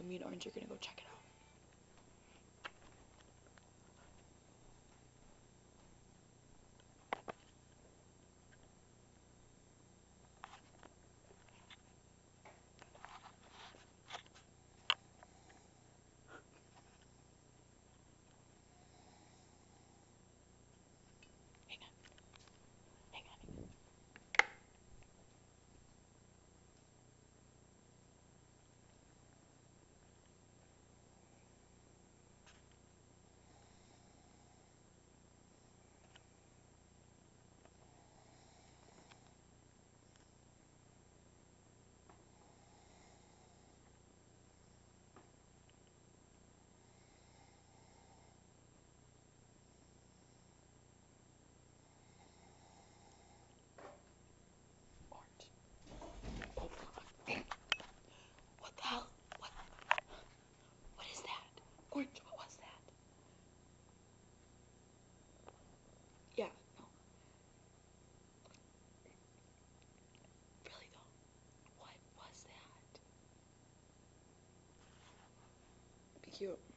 so me and Orange are gonna go check it out. Hang on. Hang on. What the hell? What is that? Orange, what was that? Yeah, no. Really though, what was that? Be cute.